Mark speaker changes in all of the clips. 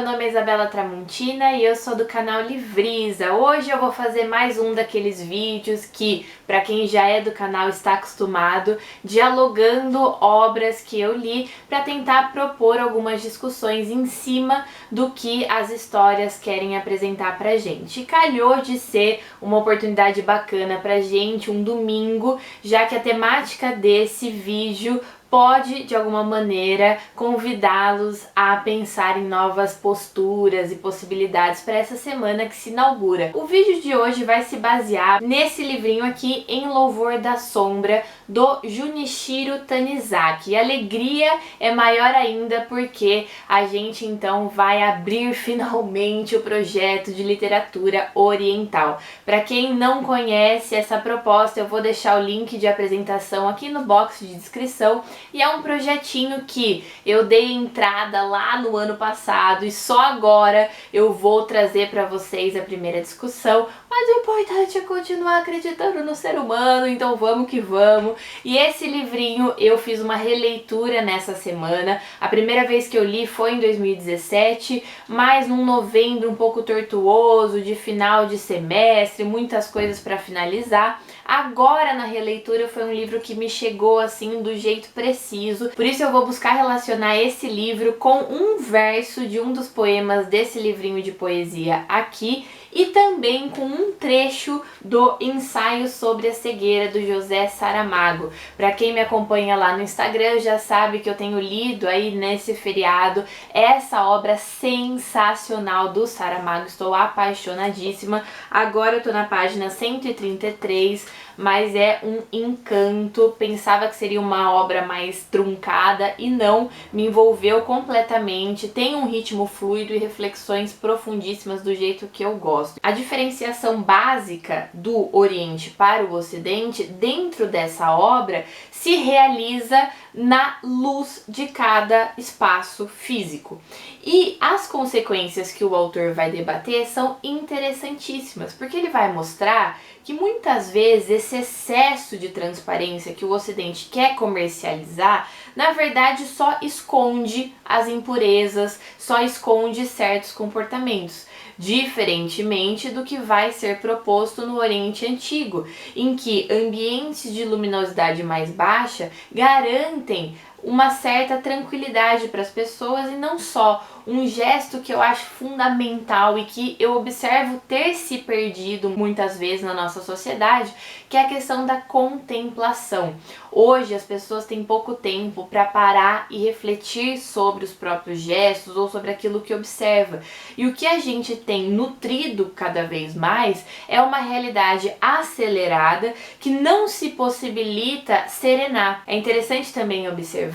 Speaker 1: meu nome é Isabela Tramontina e eu sou do canal Livrisa. Hoje eu vou fazer mais um daqueles vídeos que, para quem já é do canal, está acostumado, dialogando obras que eu li para tentar propor algumas discussões em cima do que as histórias querem apresentar pra gente. E calhou de ser uma oportunidade bacana pra gente, um domingo, já que a temática desse vídeo pode, de alguma maneira, convidá-los a pensar em novas posturas e possibilidades para essa semana que se inaugura. O vídeo de hoje vai se basear nesse livrinho aqui, Em Louvor da Sombra, do Junichiro Tanizaki. E a alegria é maior ainda porque a gente então vai abrir finalmente o projeto de literatura oriental. Para quem não conhece essa proposta, eu vou deixar o link de apresentação aqui no box de descrição. E é um projetinho que eu dei entrada lá no ano passado e só agora eu vou trazer para vocês a primeira discussão, mas o importante é continuar acreditando no ser humano, então vamos que vamos. E esse livrinho eu fiz uma releitura nessa semana. A primeira vez que eu li foi em 2017, mas num novembro um pouco tortuoso, de final de semestre, muitas coisas para finalizar. Agora na releitura foi um livro que me chegou assim do jeito preciso, por isso eu vou buscar relacionar esse livro com um verso de um dos poemas desse livrinho de poesia aqui e também com um trecho do Ensaio sobre a Cegueira do José Saramago. Para quem me acompanha lá no Instagram já sabe que eu tenho lido aí nesse feriado essa obra sensacional do Saramago, estou apaixonadíssima. Agora eu tô na página 133, mas é um encanto. Pensava que seria uma obra mais truncada e não, me envolveu completamente, tem um ritmo fluido e reflexões profundíssimas do jeito que eu gosto. A diferenciação básica do Oriente para o Ocidente dentro dessa obra se realiza na luz de cada espaço físico. E as consequências que o autor vai debater são interessantíssimas, porque ele vai mostrar que muitas vezes esse excesso de transparência que o Ocidente quer comercializar, na verdade só esconde as impurezas, só esconde certos comportamentos, diferentemente do que vai ser proposto no Oriente Antigo, em que ambientes de luminosidade mais baixa garantem uma certa tranquilidade para as pessoas e não só um gesto que eu acho fundamental e que eu observo ter se perdido muitas vezes na nossa sociedade, que é a questão da contemplação. Hoje as pessoas têm pouco tempo para parar e refletir sobre os próprios gestos ou sobre aquilo que observa. E o que a gente tem nutrido cada vez mais é uma realidade acelerada que não se possibilita serenar. É interessante também observar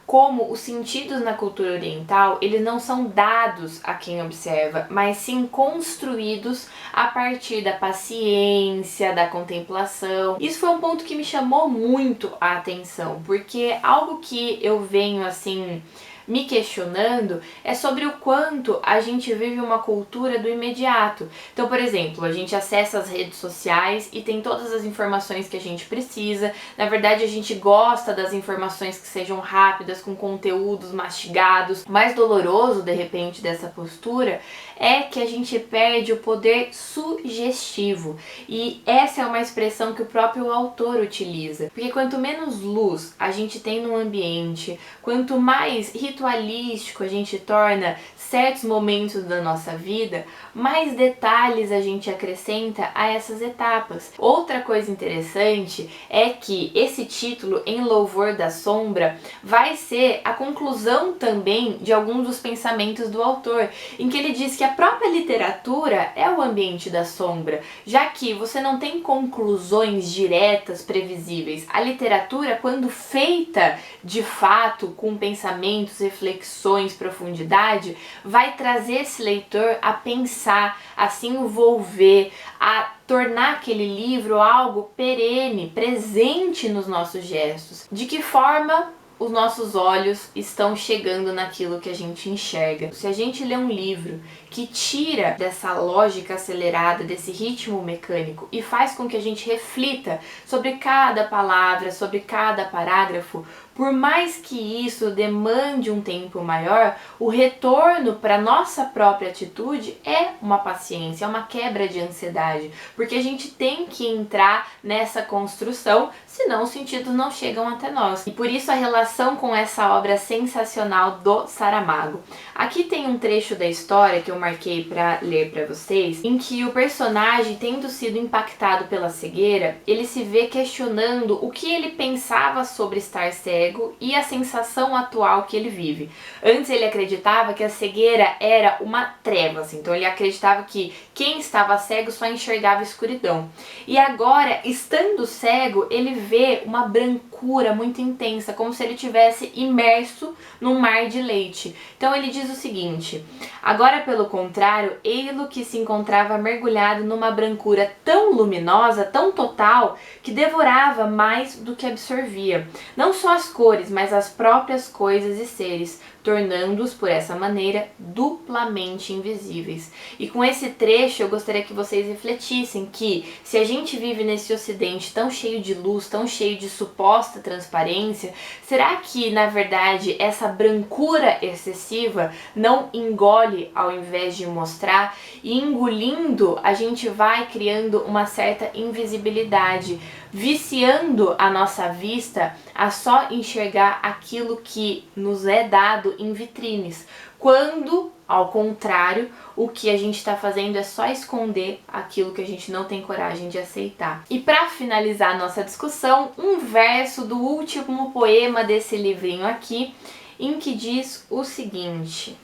Speaker 1: como os sentidos na cultura oriental, eles não são dados a quem observa, mas sim construídos a partir da paciência, da contemplação. Isso foi um ponto que me chamou muito a atenção, porque algo que eu venho assim me questionando é sobre o quanto a gente vive uma cultura do imediato. Então, por exemplo, a gente acessa as redes sociais e tem todas as informações que a gente precisa. Na verdade, a gente gosta das informações que sejam rápidas, com conteúdos mastigados. O mais doloroso, de repente, dessa postura é que a gente perde o poder sugestivo. E essa é uma expressão que o próprio autor utiliza. Porque quanto menos luz a gente tem no ambiente, quanto mais ritualístico a gente torna certos momentos da nossa vida, mais detalhes a gente acrescenta a essas etapas. Outra coisa interessante é que esse título, Em Louvor da Sombra, vai ser a conclusão também de alguns dos pensamentos do autor, em que ele diz que a própria literatura é o ambiente da sombra, já que você não tem conclusões diretas, previsíveis. A literatura, quando feita de fato, com pensamentos, reflexões, profundidade, vai trazer esse leitor a pensar, a se envolver, a tornar aquele livro algo perene, presente nos nossos gestos. De que forma os nossos olhos estão chegando naquilo que a gente enxerga? Se a gente lê um livro que tira dessa lógica acelerada, desse ritmo mecânico e faz com que a gente reflita sobre cada palavra, sobre cada parágrafo. Por mais que isso demande um tempo maior, o retorno para nossa própria atitude é uma paciência, é uma quebra de ansiedade, porque a gente tem que entrar nessa construção, senão os sentidos não chegam até nós. E por isso a relação com essa obra sensacional do Saramago. Aqui tem um trecho da história que eu marquei para ler para vocês, em que o personagem, tendo sido impactado pela cegueira, ele se vê questionando o que ele pensava sobre estar cego e a sensação atual que ele vive. Antes ele acreditava que a cegueira era uma treva, assim, então ele acreditava que quem estava cego só enxergava escuridão. E agora, estando cego, ele vê uma brancura muito intensa, como se ele tivesse imerso num mar de leite. Então ele diz o seguinte: agora, pelo contrário, ei-lo que se encontrava mergulhado numa brancura tão luminosa, tão total, que devorava mais do que absorvia. Não só as cores, mas as próprias coisas e seres, tornando-os, por essa maneira, duplamente invisíveis. E com esse trecho eu gostaria que vocês refletissem que, se a gente vive nesse ocidente tão cheio de luz, tão cheio de suposta transparência, será que, na verdade, essa brancura excessiva não engole ao invés de mostrar? E engolindo, a gente vai criando uma certa invisibilidade, viciando a nossa vista a só enxergar aquilo que nos é dado em vitrines, quando, ao contrário, o que a gente está fazendo é só esconder aquilo que a gente não tem coragem de aceitar. E para finalizar a nossa discussão, um verso do último poema desse livrinho aqui, em que diz o seguinte: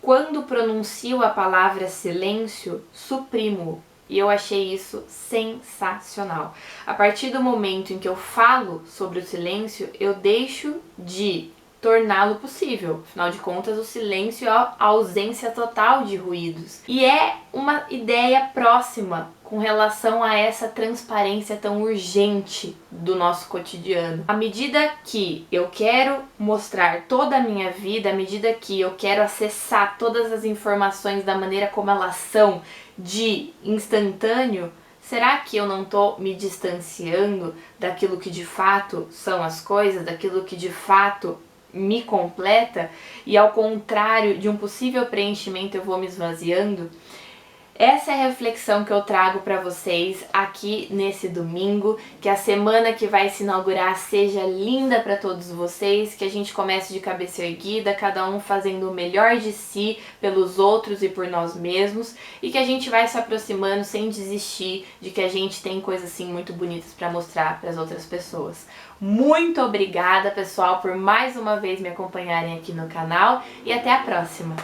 Speaker 1: quando pronuncio a palavra silêncio, suprimo. E eu achei isso sensacional. A partir do momento em que eu falo sobre o silêncio, eu deixo de torná-lo possível. Afinal de contas, o silêncio é a ausência total de ruídos. E é uma ideia próxima com relação a essa transparência tão urgente do nosso cotidiano. À medida que eu quero mostrar toda a minha vida, à medida que eu quero acessar todas as informações da maneira como elas são, de instantâneo, será que eu não estou me distanciando daquilo que de fato são as coisas, daquilo que de fato me completa, e ao contrário de um possível preenchimento eu vou me esvaziando? Essa é a reflexão que eu trago para vocês aqui nesse domingo, que a semana que vai se inaugurar seja linda para todos vocês, que a gente comece de cabeça erguida, cada um fazendo o melhor de si pelos outros e por nós mesmos, e que a gente vai se aproximando sem desistir de que a gente tem coisas assim muito bonitas para mostrar para as outras pessoas. Muito obrigada, pessoal, por mais uma vez me acompanharem aqui no canal, e até a próxima!